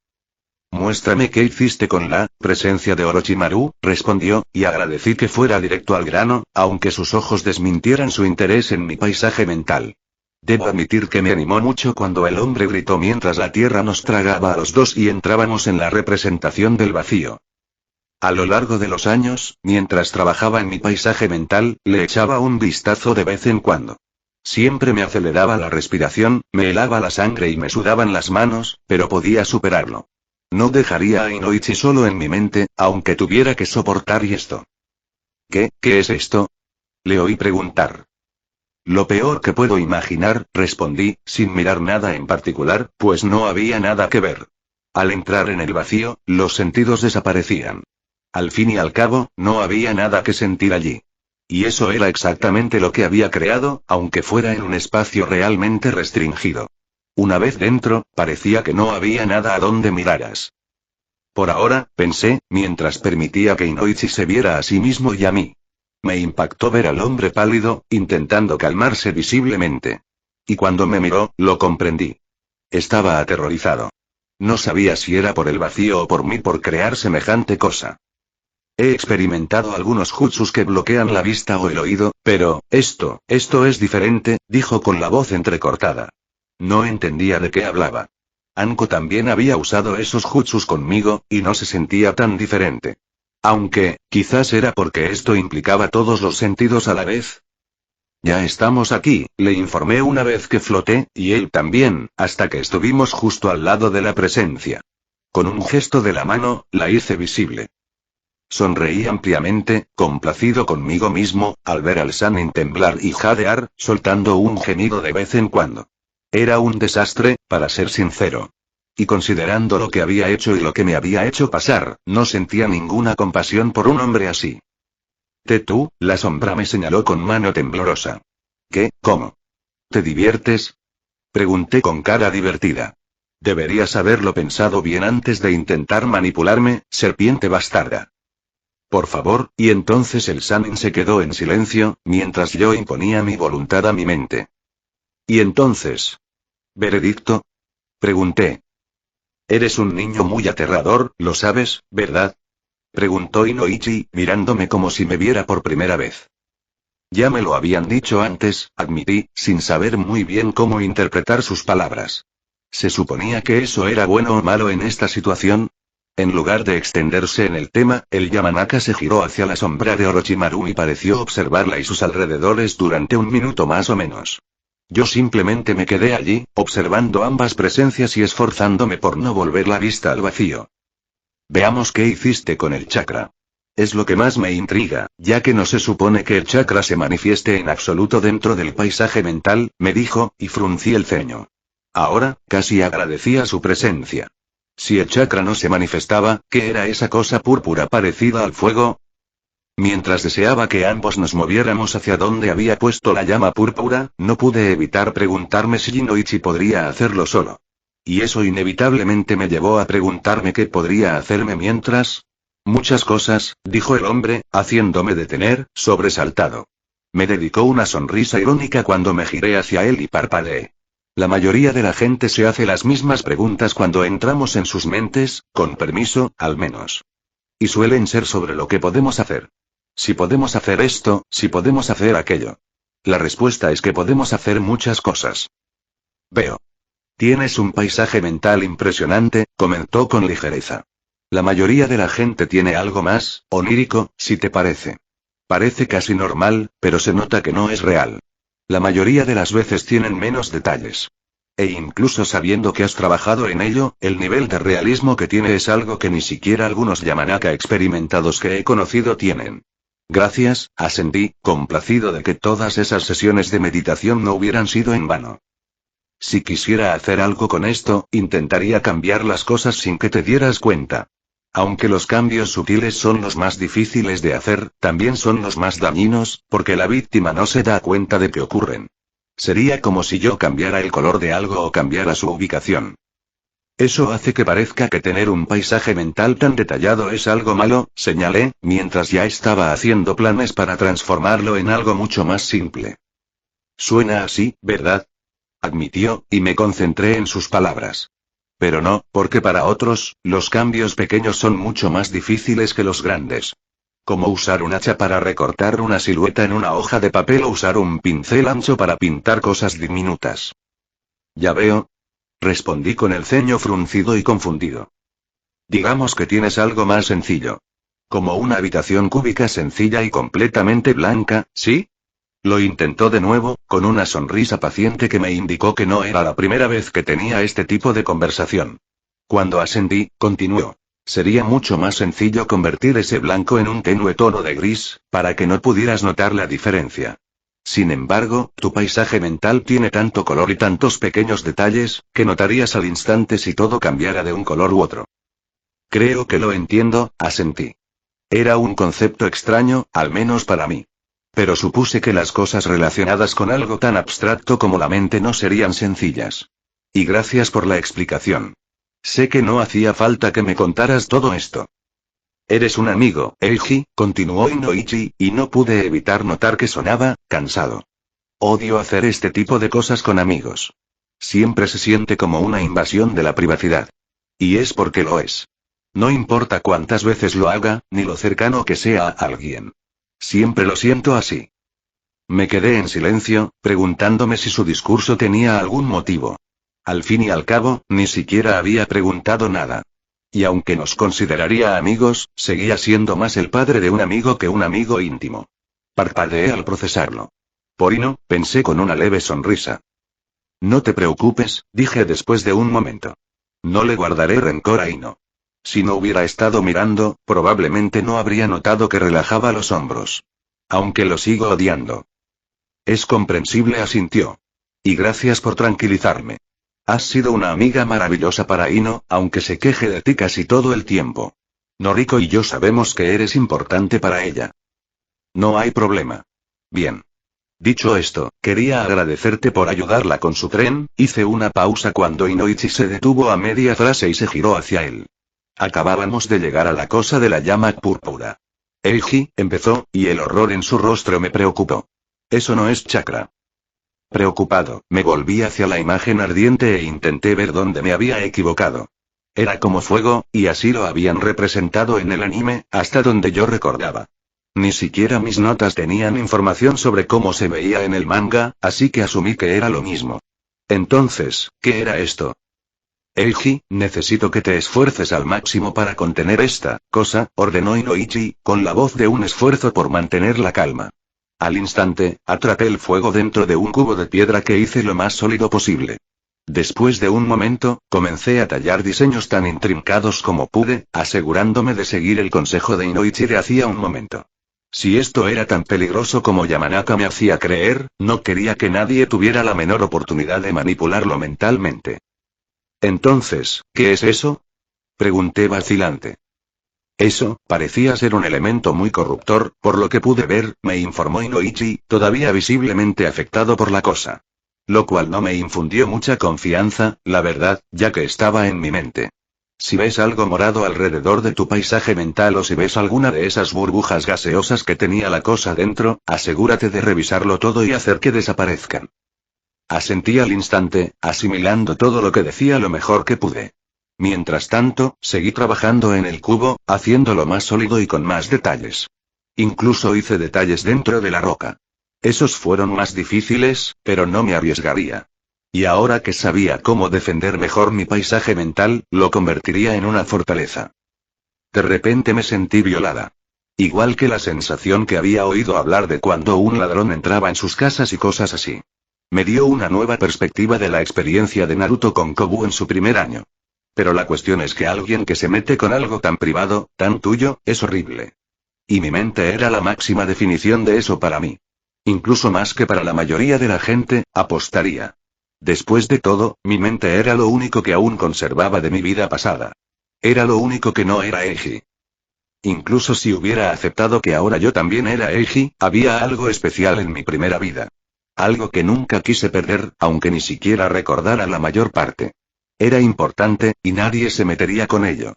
[SPEAKER 2] Muéstrame qué hiciste con la presencia de Orochimaru, respondió, y agradecí que fuera directo al grano, aunque sus ojos desmintieran su interés en mi paisaje mental. Debo admitir que me animó mucho cuando el hombre gritó mientras la tierra nos tragaba a los dos y entrábamos en la representación del vacío. A lo largo de los años, mientras trabajaba en mi paisaje mental, le echaba un vistazo de vez en cuando. Siempre me aceleraba la respiración, me helaba la sangre y me sudaban las manos, pero podía superarlo. No dejaría a Inoichi solo en mi mente, aunque tuviera que soportar esto. ¿Qué es esto? Le oí preguntar. Lo peor que puedo imaginar, respondí, sin mirar nada en particular, pues no había nada que ver. Al entrar en el vacío, los sentidos desaparecían. Al fin y al cabo, no había nada que sentir allí. Y eso era exactamente lo que había creado, aunque fuera en un espacio realmente restringido. Una vez dentro, parecía que no había nada a donde miraras. Por ahora, pensé, mientras permitía que Inoichi se viera a sí mismo y a mí. Me impactó ver al hombre pálido, intentando calmarse visiblemente. Y cuando me miró, lo comprendí. Estaba aterrorizado. No sabía si era por el vacío o por mí por crear semejante cosa. He experimentado algunos jutsus que bloquean la vista o el oído, pero, esto es diferente, dijo con la voz entrecortada. No entendía de qué hablaba. Anko también había usado esos jutsus conmigo, y no se sentía tan diferente. Aunque, quizás era porque esto implicaba todos los sentidos a la vez. Ya estamos aquí, le informé una vez que floté, y él también, hasta que estuvimos justo al lado de la presencia. Con un gesto de la mano, la hice visible. Sonreí ampliamente, complacido conmigo mismo, al ver al Sannin temblar y jadear, soltando un gemido de vez en cuando. Era un desastre, para ser sincero. Y considerando lo que había hecho y lo que me había hecho pasar, no sentía ninguna compasión por un hombre así. Tú, la sombra me señaló con mano temblorosa. ¿Qué? ¿Cómo? ¿Te diviertes? Pregunté con cara divertida. Deberías haberlo pensado bien antes de intentar manipularme, serpiente bastarda. Por favor, y entonces el Sannin se quedó en silencio, mientras yo imponía mi voluntad a mi mente. ¿Y entonces? ¿Veredicto? Pregunté. Eres un niño muy aterrador, lo sabes, ¿verdad? Preguntó Inoichi, mirándome como si me viera por primera vez. Ya me lo habían dicho antes, admití, sin saber muy bien cómo interpretar sus palabras. ¿Se suponía que eso era bueno o malo en esta situación? En lugar de extenderse en el tema, el Yamanaka se giró hacia la sombra de Orochimaru y pareció observarla y sus alrededores durante un minuto más o menos. Yo simplemente me quedé allí, observando ambas presencias y esforzándome por no volver la vista al vacío. Veamos qué hiciste con el chakra. Es lo que más me intriga, ya que no se supone que el chakra se manifieste en absoluto dentro del paisaje mental, me dijo, y fruncí el ceño. Ahora, casi agradecía su presencia. Si el chakra no se manifestaba, ¿qué era esa cosa púrpura parecida al fuego? Mientras deseaba que ambos nos moviéramos hacia donde había puesto la llama púrpura, no pude evitar preguntarme si Inoichi podría hacerlo solo. Y eso inevitablemente me llevó a preguntarme qué podría hacerme mientras. Muchas cosas, dijo el hombre, haciéndome detener, sobresaltado. Me dedicó una sonrisa irónica cuando me giré hacia él y parpadeé. La mayoría de la gente se hace las mismas preguntas cuando entramos en sus mentes, con permiso, al menos. Y suelen ser sobre lo que podemos hacer. Si podemos hacer esto, si podemos hacer aquello. La respuesta es que podemos hacer muchas cosas. Veo. Tienes un paisaje mental impresionante, comentó con ligereza. La mayoría de la gente tiene algo más, onírico, si te parece. Parece casi normal, pero se nota que no es real. La mayoría de las veces tienen menos detalles. E incluso sabiendo que has trabajado en ello, el nivel de realismo que tiene es algo que ni siquiera algunos Yamanaka experimentados que he conocido tienen. Gracias, asentí, complacido de que todas esas sesiones de meditación no hubieran sido en vano. Si quisiera hacer algo con esto, intentaría cambiar las cosas sin que te dieras cuenta. Aunque los cambios sutiles son los más difíciles de hacer, también son los más dañinos, porque la víctima no se da cuenta de que ocurren. Sería como si yo cambiara el color de algo o cambiara su ubicación. Eso hace que parezca que tener un paisaje mental tan detallado es algo malo, señalé, mientras ya estaba haciendo planes para transformarlo en algo mucho más simple. Suena así, ¿verdad? Admitió, y me concentré en sus palabras. Pero no, porque para otros, los cambios pequeños son mucho más difíciles que los grandes. Como usar un hacha para recortar una silueta en una hoja de papel o usar un pincel ancho para pintar cosas diminutas. Ya veo. Respondí con el ceño fruncido y confundido. Digamos que tienes algo más sencillo. Como una habitación cúbica sencilla y completamente blanca, ¿sí? Lo intentó de nuevo, con una sonrisa paciente que me indicó que no era la primera vez que tenía este tipo de conversación. Cuando asentí, continuó. Sería mucho más sencillo convertir ese blanco en un tenue tono de gris, para que no pudieras notar la diferencia. Sin embargo, tu paisaje mental tiene tanto color y tantos pequeños detalles, que notarías al instante si todo cambiara de un color u otro. Creo que lo entiendo, asentí. Era un concepto extraño, al menos para mí. Pero supuse que las cosas relacionadas con algo tan abstracto como la mente no serían sencillas. Y gracias por la explicación. Sé que no hacía falta que me contaras todo esto. Eres un amigo, Eiji, continuó Inoichi, y no pude evitar notar que sonaba cansado. Odio hacer este tipo de cosas con amigos. Siempre se siente como una invasión de la privacidad. Y es porque lo es. No importa cuántas veces lo haga, ni lo cercano que sea a alguien. Siempre lo siento así. Me quedé en silencio, preguntándome si su discurso tenía algún motivo. Al fin y al cabo, ni siquiera había preguntado nada. Y aunque nos consideraría amigos, seguía siendo más el padre de un amigo que un amigo íntimo. Parpadeé al procesarlo. Por Ino, pensé con una leve sonrisa. No te preocupes, dije después de un momento. No le guardaré rencor a Ino. Si no hubiera estado mirando, probablemente no habría notado que relajaba los hombros. Aunque lo sigo odiando. Es comprensible, asintió. Y gracias por tranquilizarme. Has sido una amiga maravillosa para Ino, aunque se queje de ti casi todo el tiempo. Noriko y yo sabemos que eres importante para ella. No hay problema. Bien. Dicho esto, quería agradecerte por ayudarla con su tren. Hice una pausa cuando Inoichi se detuvo a media frase y se giró hacia él. Acabábamos de llegar a la cosa de la llama púrpura. Eiji, empezó, y el horror en su rostro me preocupó. Eso no es chakra. Preocupado, me volví hacia la imagen ardiente e intenté ver dónde me había equivocado. Era como fuego, y así lo habían representado en el anime, hasta donde yo recordaba. Ni siquiera mis notas tenían información sobre cómo se veía en el manga, así que asumí que era lo mismo. Entonces, ¿qué era esto? Eiji, necesito que te esfuerces al máximo para contener esta cosa, ordenó Inoichi, con la voz de un esfuerzo por mantener la calma. Al instante, atrapé el fuego dentro de un cubo de piedra que hice lo más sólido posible. Después de un momento, comencé a tallar diseños tan intrincados como pude, asegurándome de seguir el consejo de Inoichi de hacía un momento. Si esto era tan peligroso como Yamanaka me hacía creer, no quería que nadie tuviera la menor oportunidad de manipularlo mentalmente. Entonces, ¿qué es eso? Pregunté vacilante. Eso, parecía ser un elemento muy corruptor, por lo que pude ver, me informó Inoichi, todavía visiblemente afectado por la cosa. Lo cual no me infundió mucha confianza, la verdad, ya que estaba en mi mente. Si ves algo morado alrededor de tu paisaje mental o si ves alguna de esas burbujas gaseosas que tenía la cosa dentro, asegúrate de revisarlo todo y hacer que desaparezcan. Asentí al instante, asimilando todo lo que decía lo mejor que pude. Mientras tanto, seguí trabajando en el cubo, haciéndolo más sólido y con más detalles. Incluso hice detalles dentro de la roca. Esos fueron más difíciles, pero no me arriesgaría. Y ahora que sabía cómo defender mejor mi paisaje mental, lo convertiría en una fortaleza. De repente me sentí violada. Igual que la sensación que había oído hablar de cuando un ladrón entraba en sus casas y cosas así. Me dio una nueva perspectiva de la experiencia de Naruto con Kobu en su primer año. Pero la cuestión es que alguien que se mete con algo tan privado, tan tuyo, es horrible. Y mi mente era la máxima definición de eso para mí. Incluso más que para la mayoría de la gente, apostaría. Después de todo, mi mente era lo único que aún conservaba de mi vida pasada. Era lo único que no era Eiji. Incluso si hubiera aceptado que ahora yo también era Eiji, había algo especial en mi primera vida. Algo que nunca quise perder, aunque ni siquiera recordara la mayor parte. Era importante, y nadie se metería con ello.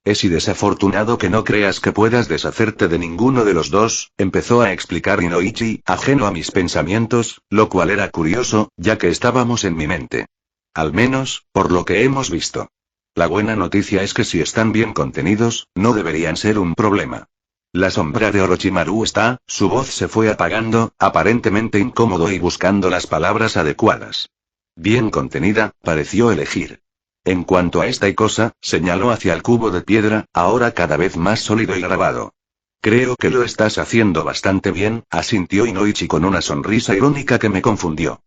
[SPEAKER 2] Es y desafortunado que no creas que puedas deshacerte de ninguno de los dos, empezó a explicar Inoichi, ajeno a mis pensamientos, lo cual era curioso, ya que estábamos en mi mente. Al menos, por lo que hemos visto. La buena noticia es que si están bien contenidos, no deberían ser un problema. La sombra de Orochimaru está, su voz se fue apagando, aparentemente incómodo y buscando las palabras adecuadas. Bien contenida, pareció elegir. En cuanto a esta cosa, señaló hacia el cubo de piedra, ahora cada vez más sólido y grabado. Creo que lo estás haciendo bastante bien, asintió Inoichi con una sonrisa irónica que me confundió.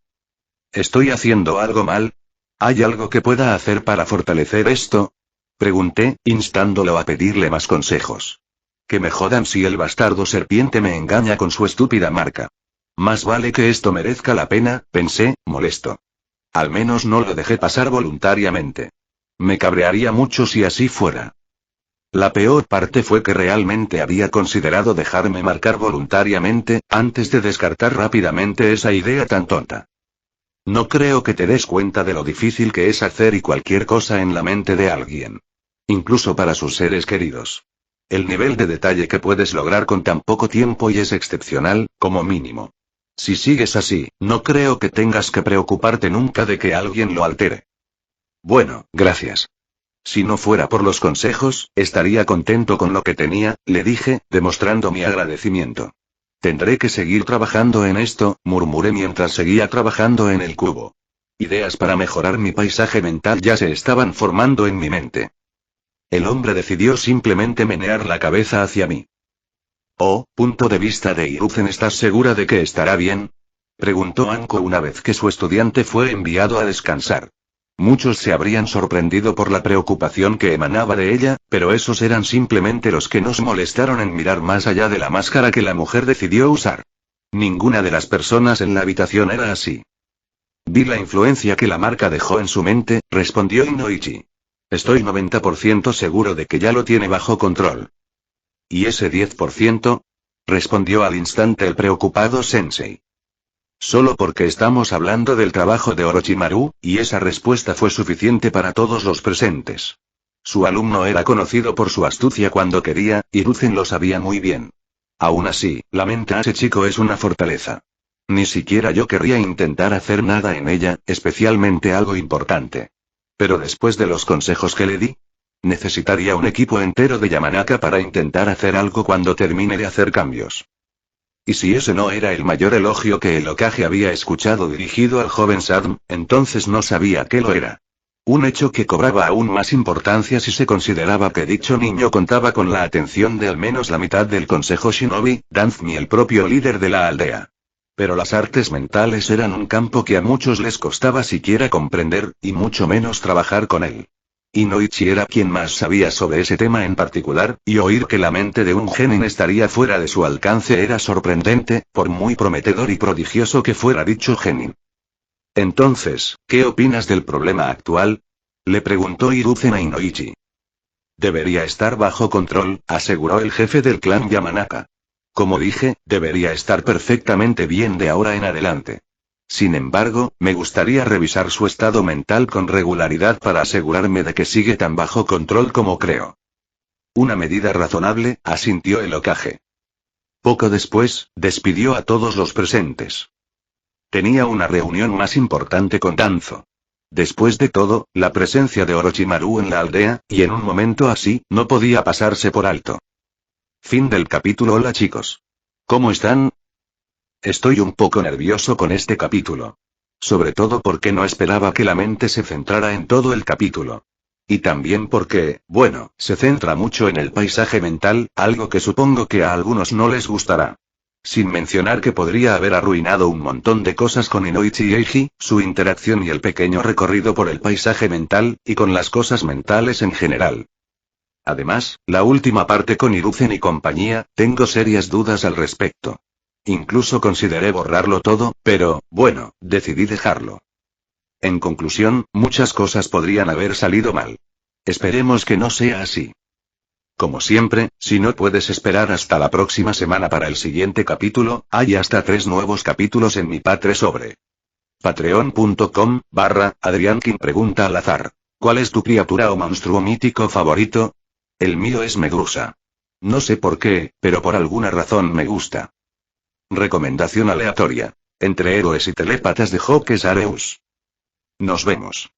[SPEAKER 2] ¿Estoy haciendo algo mal? ¿Hay algo que pueda hacer para fortalecer esto? Pregunté, instándolo a pedirle más consejos. Que me jodan si el bastardo serpiente me engaña con su estúpida marca. Más vale que esto merezca la pena, pensé, molesto. Al menos no lo dejé pasar voluntariamente. Me cabrearía mucho si así fuera. La peor parte fue que realmente había considerado dejarme marcar voluntariamente, antes de descartar rápidamente esa idea tan tonta. No creo que te des cuenta de lo difícil que es hacer y cualquier cosa en la mente de alguien. Incluso para sus seres queridos. El nivel de detalle que puedes lograr con tan poco tiempo y es excepcional, como mínimo. Si sigues así, no creo que tengas que preocuparte nunca de que alguien lo altere. Bueno, gracias. Si no fuera por los consejos, estaría contento con lo que tenía, le dije, demostrando mi agradecimiento. Tendré que seguir trabajando en esto, murmuré mientras seguía trabajando en el cubo. Ideas para mejorar mi paisaje mental ya se estaban formando en mi mente. El hombre decidió simplemente menear la cabeza hacia mí. Oh, punto de vista de Hiruzen, ¿estás segura de que estará bien? Preguntó Anko una vez que su estudiante fue enviado a descansar. Muchos se habrían sorprendido por la preocupación que emanaba de ella, pero esos eran simplemente los que nos molestaron en mirar más allá de la máscara que la mujer decidió usar. Ninguna de las personas en la habitación era así. Vi la influencia que la marca dejó en su mente, respondió Inoichi. Estoy 90% seguro de que ya lo tiene bajo control. ¿Y ese 10%? Respondió al instante el preocupado sensei. Solo porque estamos hablando del trabajo de Orochimaru, y esa respuesta fue suficiente para todos los presentes. Su alumno era conocido por su astucia cuando quería, y Hiruzen lo sabía muy bien. Aún así, la mente de ese chico es una fortaleza. Ni siquiera yo querría intentar hacer nada en ella, especialmente algo importante. Pero después de los consejos que le di, necesitaría un equipo entero de Yamanaka para intentar hacer algo cuando termine de hacer cambios. Y si ese no era el mayor elogio que el Hokage había escuchado dirigido al joven Sadm, entonces no sabía qué lo era. Un hecho que cobraba aún más importancia si se consideraba que dicho niño contaba con la atención de al menos la mitad del Consejo Shinobi, Danzmi el propio líder de la aldea. Pero las artes mentales eran un campo que a muchos les costaba siquiera comprender, y mucho menos trabajar con él. Inoichi era quien más sabía sobre ese tema en particular, y oír que la mente de un genin estaría fuera de su alcance era sorprendente, por muy prometedor y prodigioso que fuera dicho genin. Entonces, ¿qué opinas del problema actual? Le preguntó Hiruzen a Inoichi. Debería estar bajo control, aseguró el jefe del clan Yamanaka. Como dije, debería estar perfectamente bien de ahora en adelante. Sin embargo, me gustaría revisar su estado mental con regularidad para asegurarme de que sigue tan bajo control como creo. Una medida razonable, asintió el Hokage. Poco después, despidió a todos los presentes. Tenía una reunión más importante con Danzo. Después de todo, la presencia de Orochimaru en la aldea, y en un momento así, no podía pasarse por alto. Fin del capítulo. Hola chicos. ¿Cómo están? Estoy un poco nervioso con este capítulo. Sobre todo porque no esperaba que la mente se centrara en todo el capítulo. Y también porque, bueno, se centra mucho en el paisaje mental, algo que supongo que a algunos no les gustará. Sin mencionar que podría haber arruinado un montón de cosas con Inoichi y Eiji, su interacción y el pequeño recorrido por el paisaje mental, y con las cosas mentales en general. Además, la última parte con Hiruzen y compañía, tengo serias dudas al respecto. Incluso consideré borrarlo todo, pero, bueno, decidí dejarlo. En conclusión, muchas cosas podrían haber salido mal. Esperemos que no sea así. Como siempre, si no puedes esperar hasta la próxima semana para el siguiente capítulo, hay hasta 3 nuevos capítulos en mi Patre sobre patreon.com/Adriankin pregunta al azar. ¿Cuál es tu criatura o monstruo mítico favorito? El mío es Medusa. No sé por qué, pero por alguna razón me gusta. Recomendación aleatoria. Entre héroes y telépatas de Hawkes Areus. Nos vemos.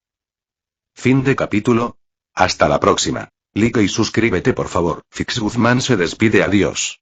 [SPEAKER 2] Fin de capítulo. Hasta la próxima. Like y suscríbete por favor. Fix Guzmán se despide, adiós.